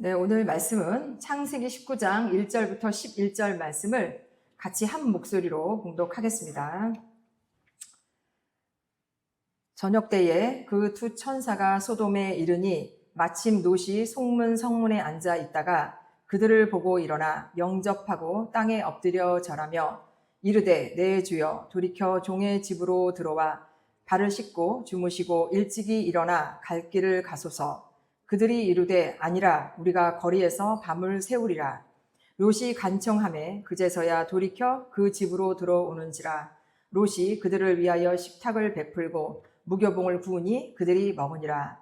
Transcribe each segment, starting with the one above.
네, 오늘 말씀은 창세기 19장 1절부터 11절 말씀을 같이 한 목소리로 봉독하겠습니다. 저녁 때에 그 두 천사가 소돔에 이르니 마침 롯이 송문 성문에 앉아 있다가 그들을 보고 일어나 영접하고 땅에 엎드려 절하며 이르되 내 주여 돌이켜 종의 집으로 들어와 발을 씻고 주무시고 일찍이 일어나 갈 길을 가소서. 그들이 이르되 아니라 우리가 거리에서 밤을 새우리라. 롯이 간청하매 그제서야 돌이켜 그 집으로 들어오는지라. 롯이 그들을 위하여 식탁을 베풀고 무교봉을 구우니 그들이 먹으니라.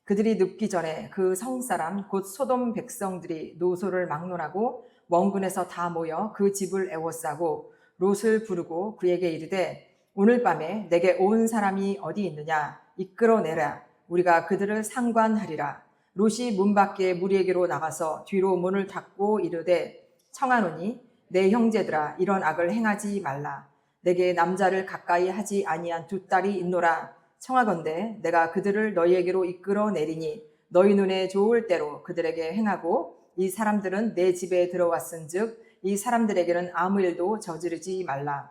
그들이 눕기 전에 그 성사람 곧 소돔 백성들이 노소를 막론하고 원군에서 다 모여 그 집을 에워싸고 롯을 부르고 그에게 이르되 오늘 밤에 내게 온 사람이 어디 있느냐 이끌어내라. 우리가 그들을 상관하리라. 롯이 문 밖에 무리에게로 나가서 뒤로 문을 닫고 이르되 청하노니 내 형제들아 이런 악을 행하지 말라. 내게 남자를 가까이 하지 아니한 두 딸이 있노라. 청하건대 내가 그들을 너희에게로 이끌어내리니 너희 눈에 좋을 대로 그들에게 행하고 이 사람들은 내 집에 들어왔은즉 이 사람들에게는 아무 일도 저지르지 말라.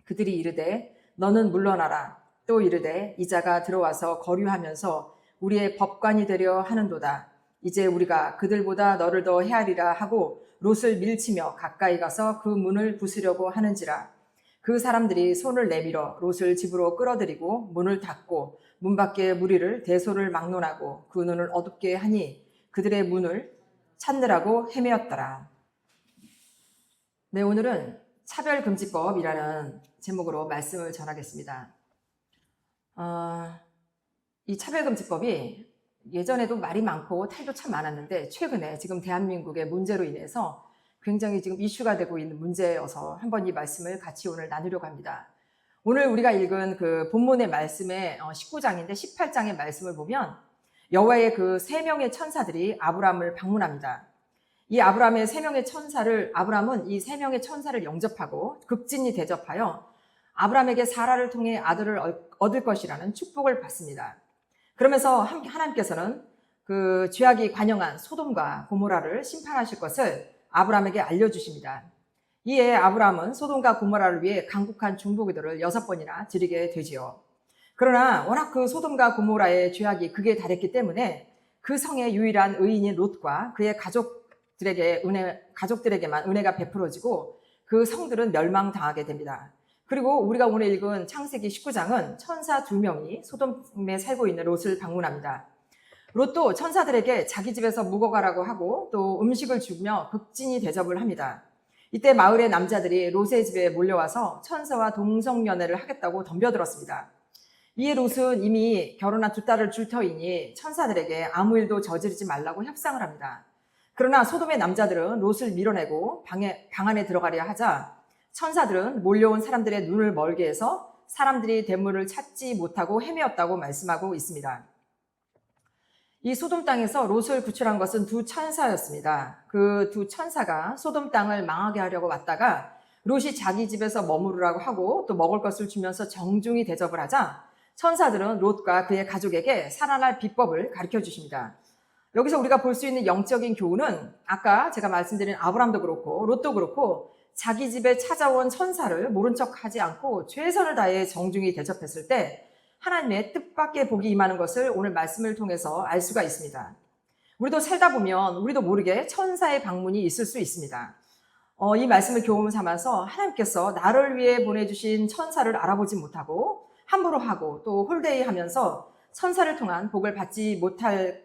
그들이 이르되 너는 물러나라. 또 이르되 이자가 들어와서 거류하면서 우리의 법관이 되려 하는도다. 이제 우리가 그들보다 너를 더 헤아리라 하고 롯을 밀치며 가까이 가서 그 문을 부수려고 하는지라. 그 사람들이 손을 내밀어 롯을 집으로 끌어들이고 문을 닫고 문 밖에 무리를 대소를 막론하고 그 눈을 어둡게 하니 그들의 문을 찾느라고 헤매었더라. 네, 오늘은 차별금지법이라는 제목으로 말씀을 전하겠습니다. 이 차별금지법이 예전에도 말이 많고 탈도 참 많았는데 최근에 지금 대한민국의 문제로 인해서 굉장히 지금 이슈가 되고 있는 문제여서 한번 이 말씀을 같이 오늘 나누려고 합니다. 오늘 우리가 읽은 그 본문의 말씀의 19장인데 18장의 말씀을 보면 여호와의 그 세 명의 천사들이 아브람을 방문합니다. 이 아브람의 세 명의 천사를 아브람은 이 세 명의 천사를 영접하고 극진히 대접하여 아브람에게 사라를 통해 아들을 얻을 것이라는 축복을 받습니다. 그러면서 하나님께서는 그 죄악이 관영한 소돔과 고모라를 심판하실 것을 아브람에게 알려주십니다. 이에 아브람은 소돔과 고모라를 위해 강국한 중보기도를 6번이나 드리게 되지요. 그러나 워낙 그 소돔과 고모라의 죄악이 극에 달했기 때문에 그 성의 유일한 의인인 롯과 그의 가족들에게만 은혜가 베풀어지고 그 성들은 멸망당하게 됩니다. 그리고 우리가 오늘 읽은 창세기 19장은 천사 2명이 소돔에 살고 있는 롯을 방문합니다. 롯도 천사들에게 자기 집에서 묵어가라고 하고 또 음식을 주며 극진히 대접을 합니다. 이때 마을의 남자들이 롯의 집에 몰려와서 천사와 동성연애를 하겠다고 덤벼들었습니다. 이에 롯은 이미 결혼한 두 딸을 줄 터이니 천사들에게 아무 일도 저지르지 말라고 협상을 합니다. 그러나 소돔의 남자들은 롯을 밀어내고 방 안에 들어가려 하자 천사들은 몰려온 사람들의 눈을 멀게 해서 사람들이 대물을 찾지 못하고 헤매었다고 말씀하고 있습니다. 이 소돔 땅에서 롯을 구출한 것은 두 천사였습니다. 그 두 천사가 소돔 땅을 망하게 하려고 왔다가 롯이 자기 집에서 머무르라고 하고 또 먹을 것을 주면서 정중히 대접을 하자 천사들은 롯과 그의 가족에게 살아날 비법을 가르쳐 주십니다. 여기서 우리가 볼 수 있는 영적인 교훈은 아까 제가 말씀드린 아브람도 그렇고 롯도 그렇고 자기 집에 찾아온 천사를 모른 척하지 않고 최선을 다해 정중히 대접했을 때 하나님의 뜻밖의 복이 임하는 것을 오늘 말씀을 통해서 알 수가 있습니다. 우리도 살다 보면 우리도 모르게 천사의 방문이 있을 수 있습니다. 이 말씀을 교훈 삼아서 하나님께서 나를 위해 보내주신 천사를 알아보지 못하고 함부로 하고 또 홀대히 하면서 천사를 통한 복을 받지 못할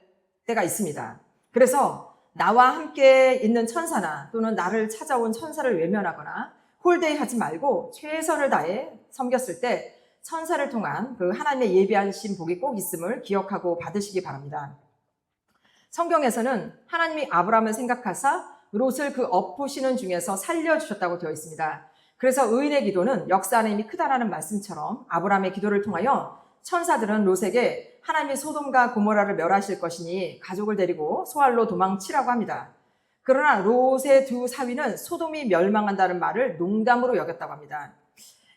때가 있습니다. 그래서 나와 함께 있는 천사나 또는 나를 찾아온 천사를 외면하거나 홀대히 하지 말고 최선을 다해 섬겼을 때 천사를 통한 그 하나님의 예비하신 복이 꼭 있음을 기억하고 받으시기 바랍니다. 성경에서는 하나님이 아브람을 생각하사 롯을 그 엎으시는 중에서 살려주셨다고 되어 있습니다. 그래서 의인의 기도는 역사하는 힘이 크다라는 말씀처럼 아브람의 기도를 통하여 천사들은 롯에게 하나님이 소돔과 고모라를 멸하실 것이니 가족을 데리고 소알로 도망치라고 합니다. 그러나 롯의 두 사위는 소돔이 멸망한다는 말을 농담으로 여겼다고 합니다.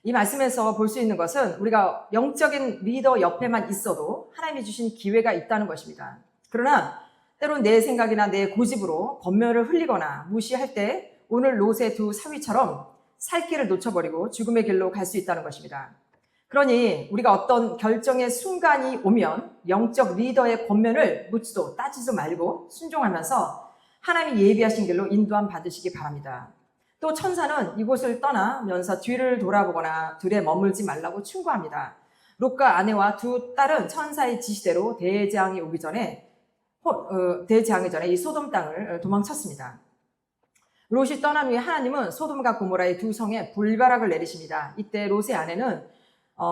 이 말씀에서 볼 수 있는 것은 우리가 영적인 리더 옆에만 있어도 하나님이 주신 기회가 있다는 것입니다. 그러나 때론 내 생각이나 내 고집으로 권면을 흘리거나 무시할 때 오늘 롯의 두 사위처럼 살 길을 놓쳐버리고 죽음의 길로 갈 수 있다는 것입니다. 그러니 우리가 어떤 결정의 순간이 오면 영적 리더의 권면을 묻지도 따지지도 말고 순종하면서 하나님이 예비하신 길로 인도함 받으시기 바랍니다. 또 천사는 이곳을 떠나면서 뒤를 돌아보거나 들에 머물지 말라고 충고합니다. 롯과 아내와 두 딸은 천사의 지시대로 대재앙이 오기 전에 이 소돔 땅을 도망쳤습니다. 롯이 떠난 후에 하나님은 소돔과 고모라의 두 성에 불가락을 내리십니다. 이때 롯의 아내는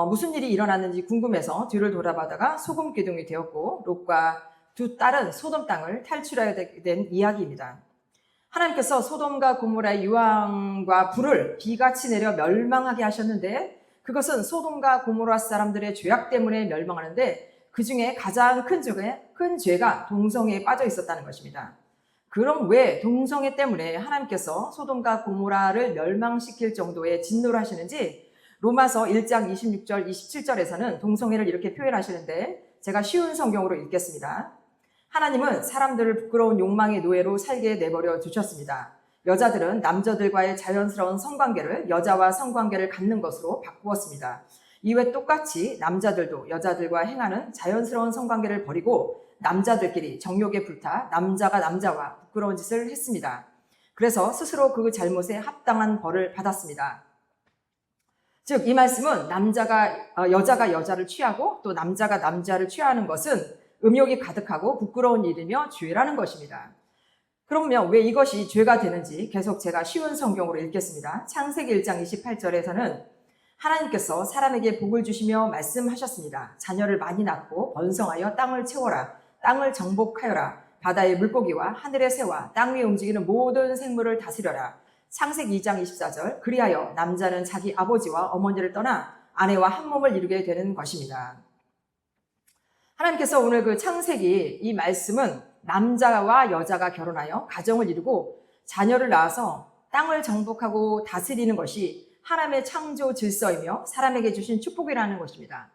무슨 일이 일어났는지 궁금해서 뒤를 돌아보다가 소금 기둥이 되었고 롯과 두 딸은 소돔 땅을 탈출하게 된 이야기입니다. 하나님께서 소돔과 고모라의 유황과 불을 비같이 내려 멸망하게 하셨는데 그것은 소돔과 고모라 사람들의 죄악 때문에 멸망하는데 그 중에 가장 큰 죄가 동성애에 빠져 있었다는 것입니다. 그럼 왜 동성애 때문에 하나님께서 소돔과 고모라를 멸망시킬 정도의 진노를 하시는지 로마서 1장 26절, 27절에서는 동성애를 이렇게 표현하시는데 제가 쉬운 성경으로 읽겠습니다. 하나님은 사람들을 부끄러운 욕망의 노예로 살게 내버려 두셨습니다. 여자들은 남자들과의 자연스러운 성관계를 여자와 성관계를 갖는 것으로 바꾸었습니다. 이외 똑같이 남자들도 여자들과 행하는 자연스러운 성관계를 버리고 남자들끼리 정욕에 불타 남자가 남자와 부끄러운 짓을 했습니다. 그래서 스스로 그 잘못에 합당한 벌을 받았습니다. 즉, 이 말씀은 여자가 여자를 취하고 또 남자가 남자를 취하는 것은 음욕이 가득하고 부끄러운 일이며 죄라는 것입니다. 그러면 왜 이것이 죄가 되는지 계속 제가 쉬운 성경으로 읽겠습니다. 창세기 1장 28절에서는 하나님께서 사람에게 복을 주시며 말씀하셨습니다. 자녀를 많이 낳고 번성하여 땅을 채워라. 땅을 정복하여라. 바다의 물고기와 하늘의 새와 땅 위에 움직이는 모든 생물을 다스려라. 창세기 2장 24절 그리하여 남자는 자기 아버지와 어머니를 떠나 아내와 한 몸을 이루게 되는 것입니다. 하나님께서 오늘 그 창세기 이 말씀은 남자와 여자가 결혼하여 가정을 이루고 자녀를 낳아서 땅을 정복하고 다스리는 것이 하나님의 창조 질서이며 사람에게 주신 축복이라는 것입니다.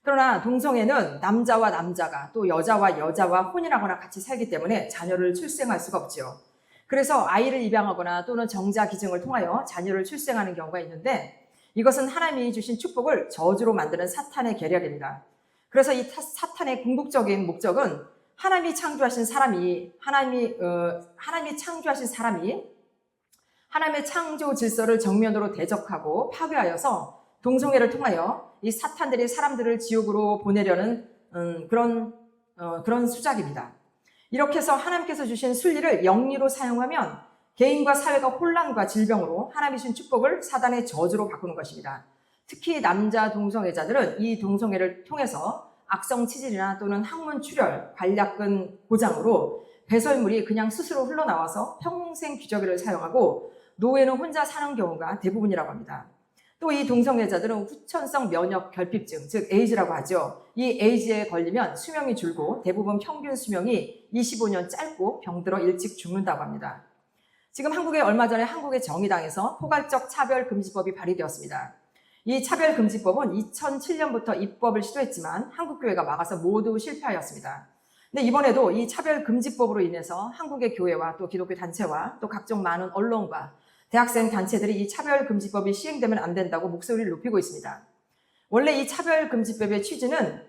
그러나 동성애는 남자와 남자가 또 여자와 여자와 혼인하거나 같이 살기 때문에 자녀를 출생할 수가 없죠. 그래서 아이를 입양하거나 또는 정자 기증을 통하여 자녀를 출생하는 경우가 있는데 이것은 하나님이 주신 축복을 저주로 만드는 사탄의 계략입니다. 그래서 이 사탄의 궁극적인 목적은 하나님이 창조하신 사람이 하나님의 창조 질서를 정면으로 대적하고 파괴하여서 동성애를 통하여 이 사탄들이 사람들을 지옥으로 보내려는 그런 수작입니다. 이렇게 해서 하나님께서 주신 순리를 영리로 사용하면 개인과 사회가 혼란과 질병으로 하나님이 주신 축복을 사단의 저주로 바꾸는 것입니다. 특히 남자 동성애자들은 이 동성애를 통해서 악성 치질이나 또는 항문 출혈, 관략근 고장으로 배설물이 그냥 스스로 흘러나와서 평생 기저귀를 사용하고 노예는 혼자 사는 경우가 대부분이라고 합니다. 또 이 동성애자들은 후천성 면역 결핍증, 즉 에이즈라고 하죠. 이 에이즈에 걸리면 수명이 줄고 대부분 평균 수명이 25년 짧고 병들어 일찍 죽는다고 합니다. 지금 얼마 전에 한국의 정의당에서 포괄적 차별금지법이 발의되었습니다. 이 차별금지법은 2007년부터 입법을 시도했지만 한국교회가 막아서 모두 실패하였습니다. 근데 이번에도 이 차별금지법으로 인해서 한국의 교회와 또 기독교 단체와 또 각종 많은 언론과 대학생 단체들이 이 차별금지법이 시행되면 안 된다고 목소리를 높이고 있습니다. 원래 이 차별금지법의 취지는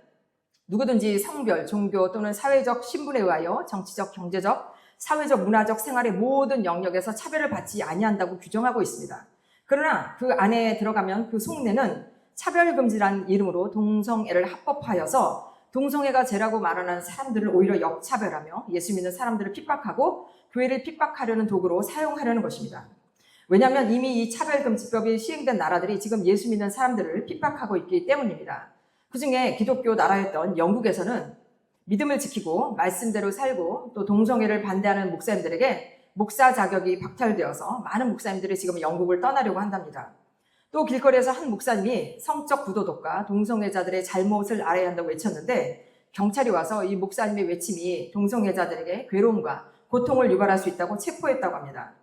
누구든지 성별, 종교 또는 사회적 신분에 의하여 정치적, 경제적, 사회적, 문화적 생활의 모든 영역에서 차별을 받지 아니한다고 규정하고 있습니다. 그러나 그 안에 들어가면 그 속내는 차별금지라는 이름으로 동성애를 합법화해서 동성애가 죄라고 말하는 사람들을 오히려 역차별하며 예수 믿는 사람들을 핍박하고 교회를 핍박하려는 도구로 사용하려는 것입니다. 왜냐하면 이미 이 차별금지법이 시행된 나라들이 지금 예수 믿는 사람들을 핍박하고 있기 때문입니다. 그중에 기독교 나라였던 영국에서는 믿음을 지키고 말씀대로 살고 또 동성애를 반대하는 목사님들에게 목사 자격이 박탈되어서 많은 목사님들이 지금 영국을 떠나려고 한답니다. 또 길거리에서 한 목사님이 성적 부도덕과 동성애자들의 잘못을 알아야 한다고 외쳤는데 경찰이 와서 이 목사님의 외침이 동성애자들에게 괴로움과 고통을 유발할 수 있다고 체포했다고 합니다.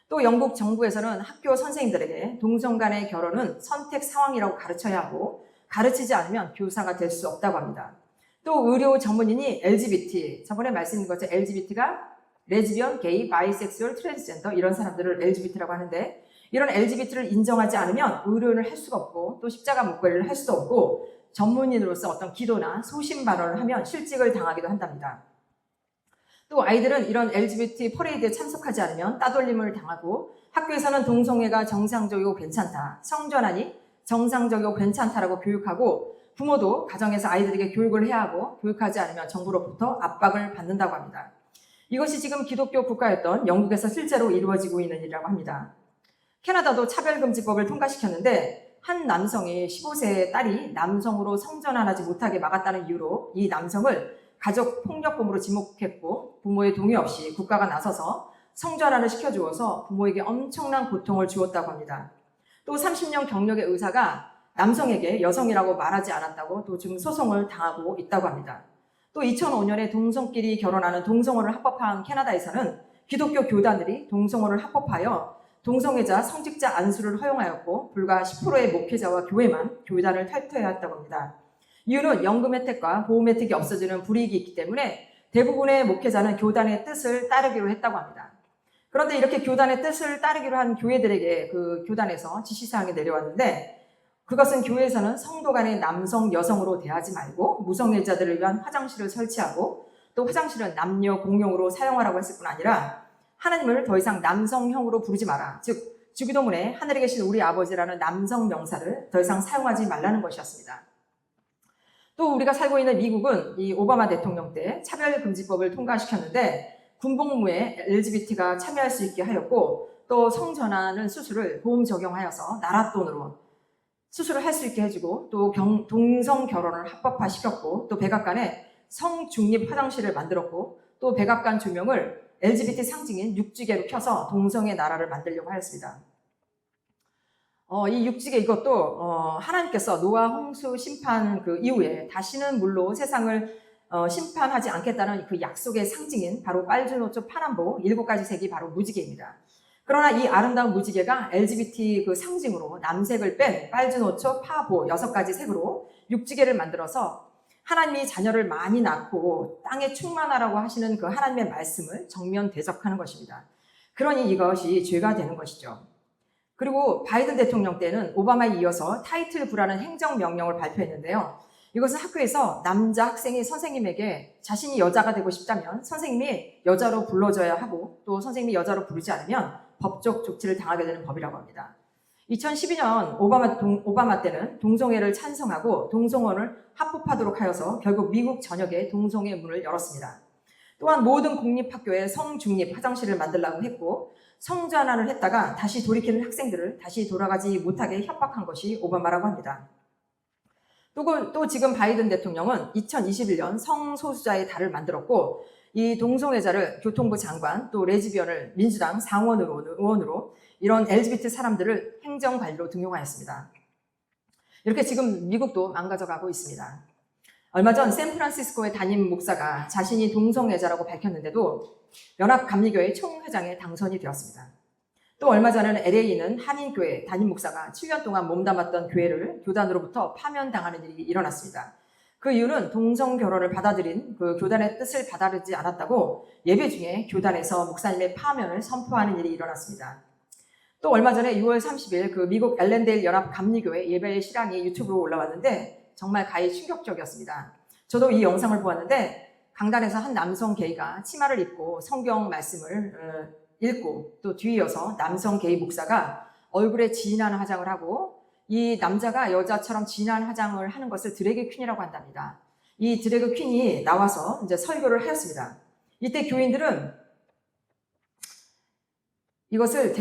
또 영국 정부에서는 학교 선생님들에게 동성 간의 결혼은 선택 상황이라고 가르쳐야 하고 가르치지 않으면 교사가 될 수 없다고 합니다. 또 의료 전문인이 LGBT, 저번에 말씀드린 것처럼 LGBT가 레즈비언, 게이, 바이섹슈얼, 트랜스젠더 이런 사람들을 LGBT라고 하는데 이런 LGBT를 인정하지 않으면 의료를 할 수가 없고 또 십자가 목걸이를 할 수도 없고 전문인으로서 어떤 기도나 소신 발언을 하면 실직을 당하기도 한답니다. 또 아이들은 이런 LGBT 퍼레이드에 참석하지 않으면 따돌림을 당하고 학교에서는 동성애가 정상적이고 괜찮다, 성전환이 정상적이고 괜찮다라고 교육하고 부모도 가정에서 아이들에게 교육을 해야 하고 교육하지 않으면 정부로부터 압박을 받는다고 합니다. 이것이 지금 기독교 국가였던 영국에서 실제로 이루어지고 있는 일이라고 합니다. 캐나다도 차별금지법을 통과시켰는데 한 남성이 15세의 딸이 남성으로 성전환하지 못하게 막았다는 이유로 이 남성을 가족폭력범으로 지목했고 부모의 동의 없이 국가가 나서서 성전환을 시켜주어서 부모에게 엄청난 고통을 주었다고 합니다. 또 30년 경력의 의사가 남성에게 여성이라고 말하지 않았다고 또 지금 소송을 당하고 있다고 합니다. 또 2005년에 동성끼리 결혼하는 동성혼을 합법화한 캐나다에서는 기독교 교단들이 동성혼을 합법하여 동성애자 성직자 안수를 허용하였고 불과 10%의 목회자와 교회만 교단을 탈퇴해야 했다고 합니다. 이유는 연금 혜택과 보험 혜택이 없어지는 불이익이 있기 때문에 대부분의 목회자는 교단의 뜻을 따르기로 했다고 합니다. 그런데 이렇게 교단의 뜻을 따르기로 한 교회들에게 그 교단에서 지시사항이 내려왔는데 그것은 교회에서는 성도 간의 남성, 여성으로 대하지 말고 무성애자들을 위한 화장실을 설치하고 또 화장실은 남녀 공용으로 사용하라고 했을 뿐 아니라 하나님을 더 이상 남성형으로 부르지 마라. 즉 주기도문에 하늘에 계신 우리 아버지라는 남성 명사를 더 이상 사용하지 말라는 것이었습니다. 또 우리가 살고 있는 미국은 이 오바마 대통령 때 차별금지법을 통과시켰는데 군복무에 LGBT가 참여할 수 있게 하였고 또 성전환은 수술을 보험 적용하여서 나라 돈으로 수술을 할 수 있게 해주고 또 동성 결혼을 합법화시켰고 또 백악관에 성중립 화장실을 만들었고 또 백악관 조명을 LGBT 상징인 육지계로 켜서 동성의 나라를 만들려고 하였습니다. 이 육지계 이것도 하나님께서 노아 홍수 심판 그 이후에 다시는 물로 세상을 심판하지 않겠다는 그 약속의 상징인 바로 빨주노초 파란보 7가지 색이 바로 무지개입니다. 그러나 이 아름다운 무지개가 LGBT 그 상징으로 남색을 뺀 빨주노초 파보 6가지 색으로 육지개를 만들어서 하나님이 자녀를 많이 낳고 땅에 충만하라고 하시는 그 하나님의 말씀을 정면 대적하는 것입니다. 그러니 이것이 죄가 되는 것이죠. 그리고 바이든 대통령 때는 오바마에 이어서 타이틀 V라는 행정명령을 발표했는데요. 이것은 학교에서 남자 학생이 선생님에게 자신이 여자가 되고 싶다면 선생님이 여자로 불러줘야 하고 또 선생님이 여자로 부르지 않으면 법적 조치를 당하게 되는 법이라고 합니다. 2012년 오바마 때는 동성애를 찬성하고 동성혼을 합법화하도록 하여서 결국 미국 전역에 동성애 문을 열었습니다. 또한 모든 공립학교에 성중립 화장실을 만들라고 했고 성전환을 했다가 다시 돌이키는 학생들을 다시 돌아가지 못하게 협박한 것이 오바마라고 합니다. 또 지금 바이든 대통령은 2021년 성소수자의 달을 만들었고 이 동성애자를 교통부 장관 또 레즈비언을 민주당 상원 의원으로 이런 LGBT 사람들을 행정관리로 등용하였습니다. 이렇게 지금 미국도 망가져가고 있습니다. 얼마 전 샌프란시스코의 담임 목사가 자신이 동성애자라고 밝혔는데도 연합감리교회 총회장에 당선이 되었습니다. 또 얼마 전에는 LA는 한인교회 담임 목사가 7년 동안 몸담았던 교회를 교단으로부터 파면당하는 일이 일어났습니다. 그 이유는 동성 결혼을 받아들인 그 교단의 뜻을 받아들이지 않았다고 예배 중에 교단에서 목사님의 파면을 선포하는 일이 일어났습니다. 또 얼마 전에 6월 30일 그 미국 엘렌데일 연합감리교회 예배 실황이 유튜브로 올라왔는데 정말 가히 충격적이었습니다. 저도 이 영상을 보았는데 강단에서 한 남성 게이가 치마를 입고 성경 말씀을 읽고 또 뒤이어서 남성 게이 목사가 얼굴에 진한 화장을 하고 이 남자가 여자처럼 진한 화장을 하는 것을 드래그 퀸이라고 한답니다. 이 드래그 퀸이 나와서 이제 설교를 하였습니다. 이때 교인들은 이것을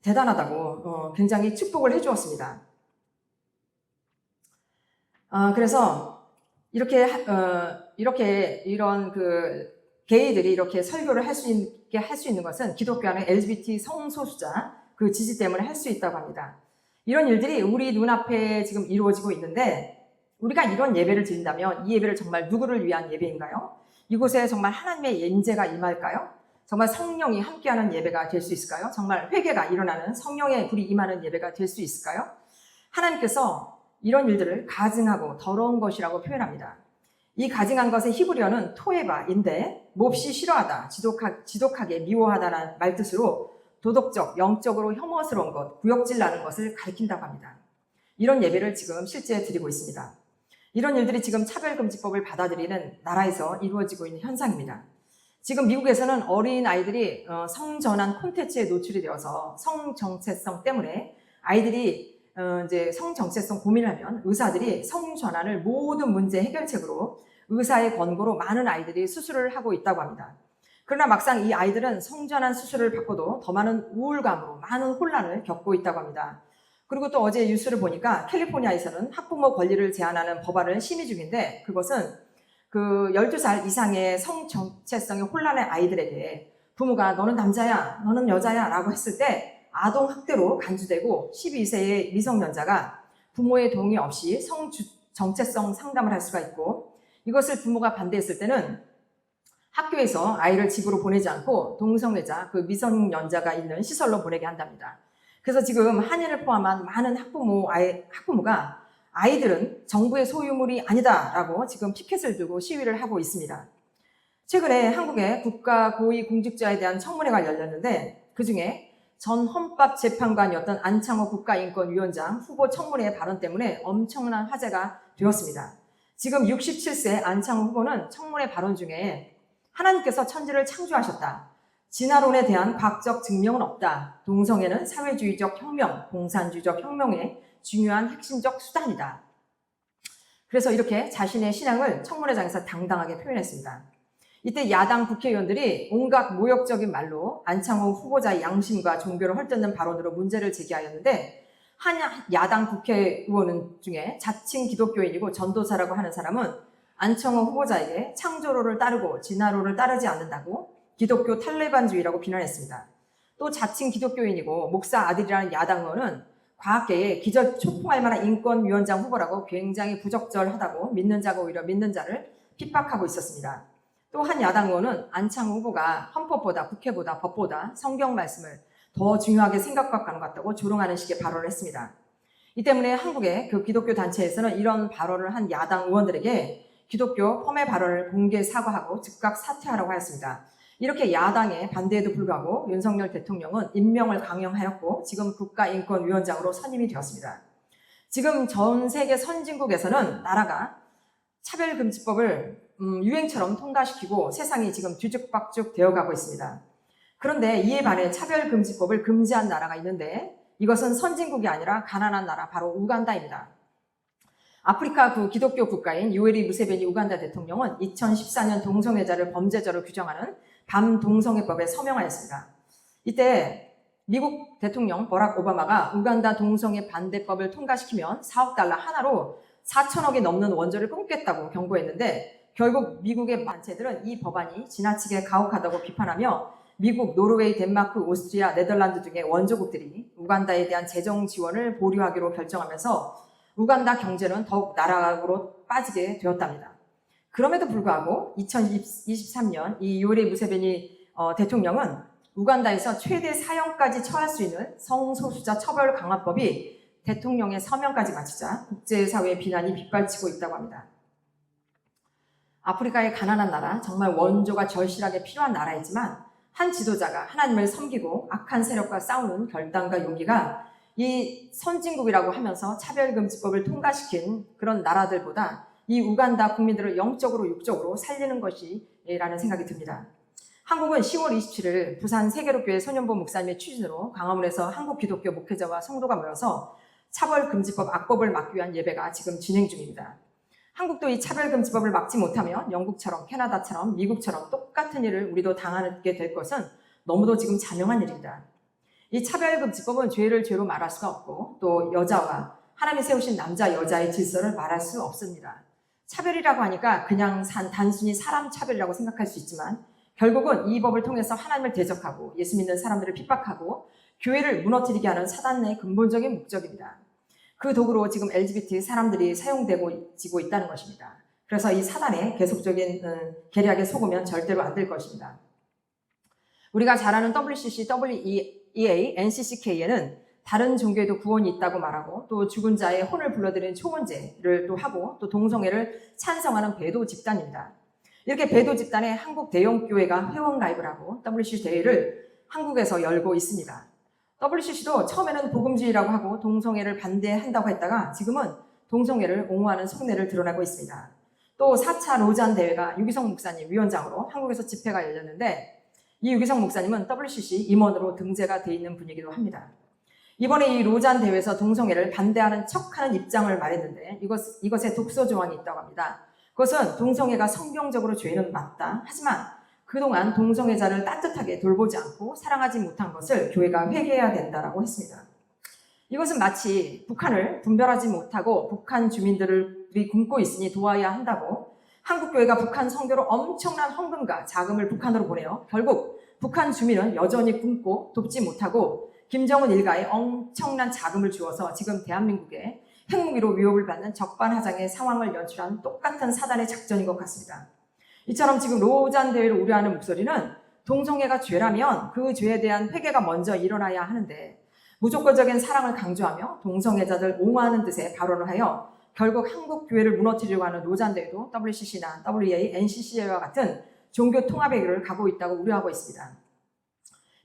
대단하다고 굉장히 축복을 해주었습니다. 그래서 이런 그 게이들이 이렇게 설교를 할 수 있는 것은 기독교 안에 LGBT 성소수자 그 지지 때문에 할 수 있다고 합니다. 이런 일들이 우리 눈앞에 지금 이루어지고 있는데 우리가 이런 예배를 드린다면 이 예배를 정말 누구를 위한 예배인가요? 이곳에 정말 하나님의 임재가 임할까요? 정말 성령이 함께하는 예배가 될 수 있을까요? 정말 회개가 일어나는 성령의 불이 임하는 예배가 될 수 있을까요? 하나님께서 이런 일들을 가증하고 더러운 것이라고 표현합니다. 이 가증한 것의 히브리어는 토에바인데 몹시 싫어하다, 지독하게 미워하다라는 말뜻으로 도덕적, 영적으로 혐오스러운 것, 구역질 나는 것을 가리킨다고 합니다. 이런 예배를 지금 실제 드리고 있습니다. 이런 일들이 지금 차별금지법을 받아들이는 나라에서 이루어지고 있는 현상입니다. 지금 미국에서는 어린 아이들이 성전환 콘텐츠에 노출이 되어서 성정체성 때문에 아이들이 이제 성정체성 고민을 하면 의사들이 성전환을 모든 문제 해결책으로 의사의 권고로 많은 아이들이 수술을 하고 있다고 합니다. 그러나 막상 이 아이들은 성전환 수술을 받고도 더 많은 우울감으로 많은 혼란을 겪고 있다고 합니다. 그리고 또 어제 뉴스를 보니까 캘리포니아에서는 학부모 권리를 제한하는 법안을 심의 중인데 그것은 그 12살 이상의 성정체성의 혼란의 아이들에게 부모가 너는 남자야, 너는 여자야 라고 했을 때 아동학대로 간주되고 12세의 미성년자가 부모의 동의 없이 성정체성 상담을 할 수가 있고 이것을 부모가 반대했을 때는 학교에서 아이를 집으로 보내지 않고 동성애자, 그 미성년자가 있는 시설로 보내게 한답니다. 그래서 지금 한인을 포함한 많은 학부모가 아이들은 정부의 소유물이 아니다라고 지금 피켓을 들고 시위를 하고 있습니다. 최근에 한국의 국가 고위공직자에 대한 청문회가 열렸는데 그중에 전 헌법재판관이었던 안창호 국가인권위원장 후보 청문회의 발언 때문에 엄청난 화제가 되었습니다. 지금 67세 안창호 후보는 청문회 발언 중에 하나님께서 천지를 창조하셨다. 진화론에 대한 과학적 증명은 없다. 동성애는 사회주의적 혁명, 공산주의적 혁명의 중요한 핵심적 수단이다. 그래서 이렇게 자신의 신앙을 청문회장에서 당당하게 표현했습니다. 이때 야당 국회의원들이 온갖 모욕적인 말로 안창호 후보자의 양심과 종교를 헐뜯는 발언으로 문제를 제기하였는데 한 야당 국회의원 중에 자칭 기독교인이고 전도사라고 하는 사람은 안창호 후보자에게 창조론을 따르고 진화론을 따르지 않는다고 기독교 탈레반주의라고 비난했습니다. 또 자칭 기독교인이고 목사 아들이라는 야당 의원은 과학계에 기적 초풍할 만한 인권위원장 후보라고 굉장히 부적절하다고 믿는 자가 오히려 믿는 자를 핍박하고 있었습니다. 또 한 야당 의원은 안창호 후보가 헌법보다 국회보다 법보다 성경 말씀을 더 중요하게 생각하는 것 같다고 조롱하는 식의 발언을 했습니다. 이 때문에 한국의 그 기독교 단체에서는 이런 발언을 한 야당 의원들에게 기독교 폄훼 발언을 공개 사과하고 즉각 사퇴하라고 하였습니다. 이렇게 야당의 반대에도 불구하고 윤석열 대통령은 임명을 강행하였고 지금 국가인권위원장으로 선임이 되었습니다. 지금 전 세계 선진국에서는 나라가 차별금지법을 유행처럼 통과시키고 세상이 지금 뒤죽박죽 되어가고 있습니다. 그런데 이에 반해 차별금지법을 금지한 나라가 있는데 이것은 선진국이 아니라 가난한 나라 바로 우간다입니다. 아프리카 그 기독교 국가인 요웨리 무세베니 우간다 대통령은 2014년 동성애자를 범죄자로 규정하는 반동성애법에 서명하였습니다. 이때 미국 대통령 버락 오바마가 우간다 동성애 반대법을 통과시키면 4억 달러 하나로 4천억이 넘는 원조를 끊겠다고 경고했는데 결국 미국의 단체들은 이 법안이 지나치게 가혹하다고 비판하며 미국, 노르웨이, 덴마크, 오스트리아, 네덜란드 등의 원조국들이 우간다에 대한 재정 지원을 보류하기로 결정하면서 우간다 경제는 더욱 나락으로 빠지게 되었답니다. 그럼에도 불구하고 2023년 이 요웨리 무세베니 대통령은 우간다에서 최대 사형까지 처할 수 있는 성소수자 처벌 강화법이 대통령의 서명까지 마치자 국제사회의 비난이 빗발치고 있다고 합니다. 아프리카의 가난한 나라, 정말 원조가 절실하게 필요한 나라이지만 한 지도자가 하나님을 섬기고 악한 세력과 싸우는 결단과 용기가 이 선진국이라고 하면서 차별금지법을 통과시킨 그런 나라들보다 이 우간다 국민들을 영적으로 육적으로 살리는 것이라는 생각이 듭니다. 한국은 10월 27일 부산 세계로교회 손현보 목사님의 추진으로 광화문에서 한국 기독교 목회자와 성도가 모여서 차별금지법 악법을 막기 위한 예배가 지금 진행 중입니다. 한국도 이 차별금지법을 막지 못하면 영국처럼 캐나다처럼 미국처럼 똑같은 일을 우리도 당하게 될 것은 너무도 지금 자명한 일입니다. 이 차별금지법은 죄를 죄로 말할 수가 없고 또 여자와 하나님이 세우신 남자 여자의 질서를 말할 수 없습니다. 차별이라고 하니까 그냥 단순히 사람 차별이라고 생각할 수 있지만 결국은 이 법을 통해서 하나님을 대적하고 예수 믿는 사람들을 핍박하고 교회를 무너뜨리게 하는 사단의 근본적인 목적입니다. 그 도구로 지금 LGBT 사람들이 사용되고 있다는 것입니다. 그래서 이 사단의 계속적인 계략에 속으면 절대로 안 될 것입니다. 우리가 잘 아는 WCC, WEA, NCCK에는 다른 종교에도 구원이 있다고 말하고 또 죽은 자의 혼을 불러들이는 초혼제를 또 하고 또 동성애를 찬성하는 배도 집단입니다. 이렇게 배도 집단의 한국 대형교회가 회원가입을 하고 WCC 대회를 한국에서 열고 있습니다. WCC도 처음에는 복음주의라고 하고 동성애를 반대한다고 했다가 지금은 동성애를 옹호하는 속내를 드러내고 있습니다. 또 4차 로잔 대회가 유기성 목사님 위원장으로 한국에서 집회가 열렸는데 이 유기성 목사님은 WCC 임원으로 등재가 돼 있는 분이기도 합니다. 이번에 이 로잔 대회에서 동성애를 반대하는 척하는 입장을 말했는데 이것에 독소 조항이 있다고 합니다. 그것은 동성애가 성경적으로 죄는 맞다. 하지만 그동안 동성애자를 따뜻하게 돌보지 않고 사랑하지 못한 것을 교회가 회개해야 된다라고 했습니다. 이것은 마치 북한을 분별하지 못하고 북한 주민들이 굶고 있으니 도와야 한다고 한국교회가 북한 선교로 엄청난 헌금과 자금을 북한으로 보내요. 결국 북한 주민은 여전히 굶고 돕지 못하고 김정은 일가에 엄청난 자금을 주어서 지금 대한민국에 핵무기로 위협을 받는 적반하장의 상황을 연출한 똑같은 사단의 작전인 것 같습니다. 이처럼 지금 로잔 대회를 우려하는 목소리는 동성애가 죄라면 그 죄에 대한 회개가 먼저 일어나야 하는데 무조건적인 사랑을 강조하며 동성애자들 옹호하는 듯의 발언을 하여 결국 한국 교회를 무너뜨리려고 하는 로잔 대회도 WCC나 WEA, NCC와 같은 종교 통합의 길을 가고 있다고 우려하고 있습니다.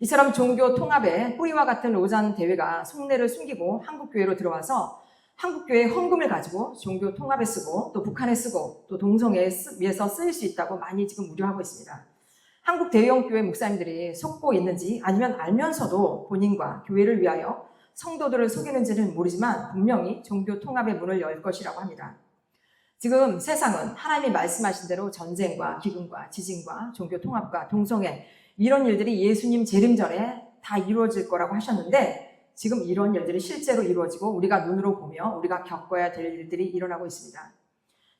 이처럼 종교 통합의 뿌리와 같은 로잔 대회가 속내를 숨기고 한국 교회로 들어와서 한국 교회의 헌금을 가지고 종교 통합에 쓰고 또 북한에 쓰고 또 동성애에 위해서 쓰일 수 있다고 많이 지금 우려하고 있습니다. 한국 대형교회 목사님들이 속고 있는지 아니면 알면서도 본인과 교회를 위하여 성도들을 속이는지는 모르지만 분명히 종교 통합의 문을 열 것이라고 합니다. 지금 세상은 하나님이 말씀하신 대로 전쟁과 기근과 지진과 종교 통합과 동성애 이런 일들이 예수님 재림 전에 다 이루어질 거라고 하셨는데 지금 이런 일들이 실제로 이루어지고 우리가 눈으로 보며 우리가 겪어야 될 일들이 일어나고 있습니다.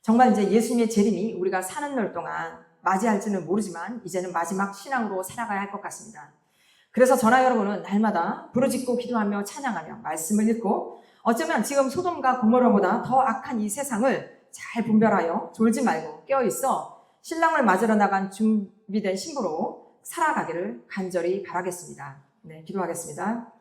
정말 이제 예수님의 재림이 우리가 사는 날 동안 맞이할지는 모르지만 이제는 마지막 신앙으로 살아가야 할 것 같습니다. 그래서 저나 여러분은 날마다 부르짖고 기도하며 찬양하며 말씀을 읽고 어쩌면 지금 소돔과 고모라보다 더 악한 이 세상을 잘 분별하여 졸지 말고 깨어있어 신랑을 맞으러 나간 준비된 신부로 살아가기를 간절히 바라겠습니다. 네, 기도하겠습니다.